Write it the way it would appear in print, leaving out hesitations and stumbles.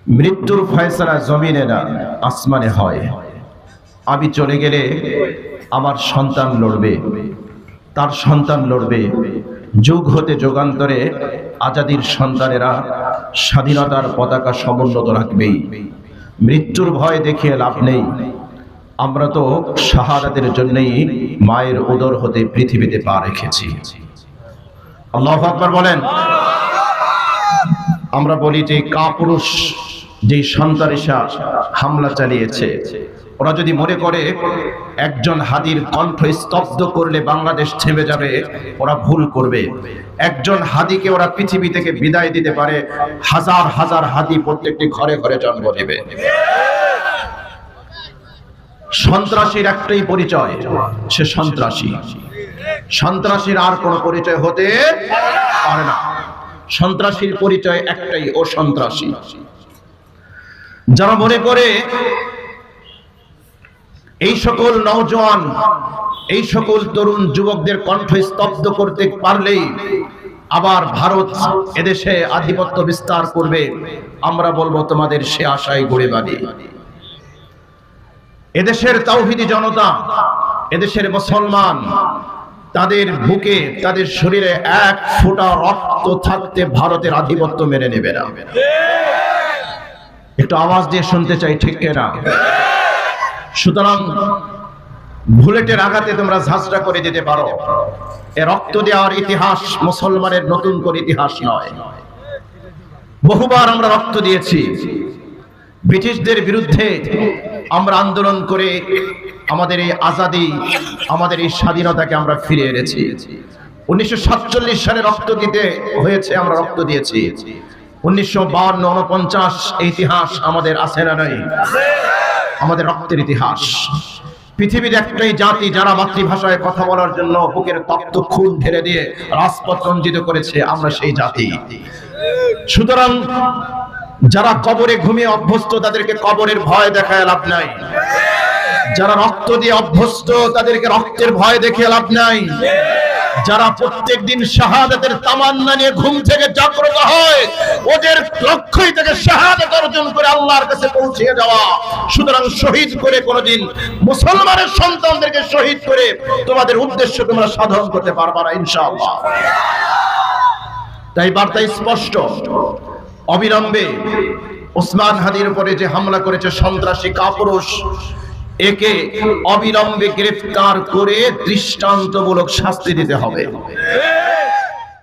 মৃত্যুর ফয়সালা জমিনে না আসমানে হয়। আমি চলে গেলে আমার সন্তান লড়বে, তার সন্তান লড়বে। যুগ হতে যুগান্তরে আজাদির সন্তানেরা স্বাধীনতার পতাকা সমুন্নত রাখবেই। মৃত্যুর ভয় দেখিয়ে লাভ নেই। আমরা তো শাহাদাতের জন্যই মায়ের উদর হতে পৃথিবীতে পা রেখেছি। আল্লাহু আকবার বলেন। আমরা বলি যে কাপুরুষ যে সন্ত্রাসীরা হামলা চালিয়েছে, ওরা যদি মনে করে একজন হাদির কণ্ঠ স্তব্ধ করলে বাংলাদেশ থেমে যাবে, ওরা ভুল করবে। একজন হাদিকে ওরা পৃথিবী থেকে বিদায় দিতে পারে, হাজার হাজার হাদি প্রত্যেকটি ঘরে ঘরে জন্ম নেবে। সন্ত্রাসীর একটাই পরিচয়, সে সন্ত্রাসী। সন্ত্রাসীর আর কোনো পরিচয় হতে পারে না। সন্ত্রাসীর পরিচয় একটাই, ও সন্ত্রাসী। যারা মনে করে এই সকল নওজোয়ান, এই সকল তরুণ যুবকদের কণ্ঠ স্তব্ধ করতে পারলেই আবার ভারত এদেশে আধিপত্য বিস্তার করবে, আমরা বলবো তোমাদের সে আশায় গড়ে বাড়ি। এদেশের তাওহীদি জনতা, এদেশের মুসলমান, তাদের বুকে, তাদের শরীরে এক ফোঁটা রক্ত থাকতে ভারতের আধিপত্য মেনে নেবে না। একটু আওয়াজ দিয়ে শুনতে চাই, ঠিক কিনা? সুতরাং বুলেটের আঘাতে তোমরা ঝাঁঝরা করে দিতে পারো, এ রক্ত দেওয়ার ইতিহাস মুসলমানের নতুন করে ইতিহাস নয়। বহুবার আমরা রক্ত দিয়েছি। ব্রিটিশদের বিরুদ্ধে আমরা আন্দোলন করে আমাদের এই আজাদি, আমাদের এই স্বাধীনতাকে আমরা ফিরে এনেছি। 1947 সালে রক্ত দিতে হয়েছে, আমরা রক্ত দিয়েছি। 1952-49 এই ইতিহাস আমাদের আছে না নাই? আমাদের রক্তের ইতিহাস। পৃথিবীর একটাই জাতি যারা মাতৃভাষায় কথা বলার জন্য বুকের তপ্ত খুন ঢেলে দিয়ে রাজপথ রঞ্জিত করেছে, আমরা সেই জাতি। সুতরাং যারা কবরে ঘুমিয়ে অভ্যস্ত, তাদেরকে কবরের ভয় দেখায় লাভ নাই। যারা রক্ত দিয়ে অভ্যস্ত, তাদেরকে রক্তের ভয় দেখিয়ে লাভ নাই। যারা প্রত্যেকদিন শাহাদাতের তামান্না নিয়ে ঘুম থেকে জাগ্রত হয়, ওদের লক্ষ্যই থেকে শাহাদাত অর্জন করে আল্লাহর কাছে পৌঁছে যাওয়া। সুতরাং শহীদ করে কোনোদিন মুসলমানের সন্তানদেরকে শহীদ করে তোমাদের উদ্দেশ্য তোমরা সাধন করতে পারবা না ইনশাআল্লাহ। তাই বার্তা স্পষ্ট, অবিলম্বে ওসমান হাদির উপরে যে হামলা করেছে সন্ত্রাসী কাপুরুষ, একে অবিলম্বে গ্রেফতার করে দৃষ্টান্তমূলক শাস্তি দিতে হবে।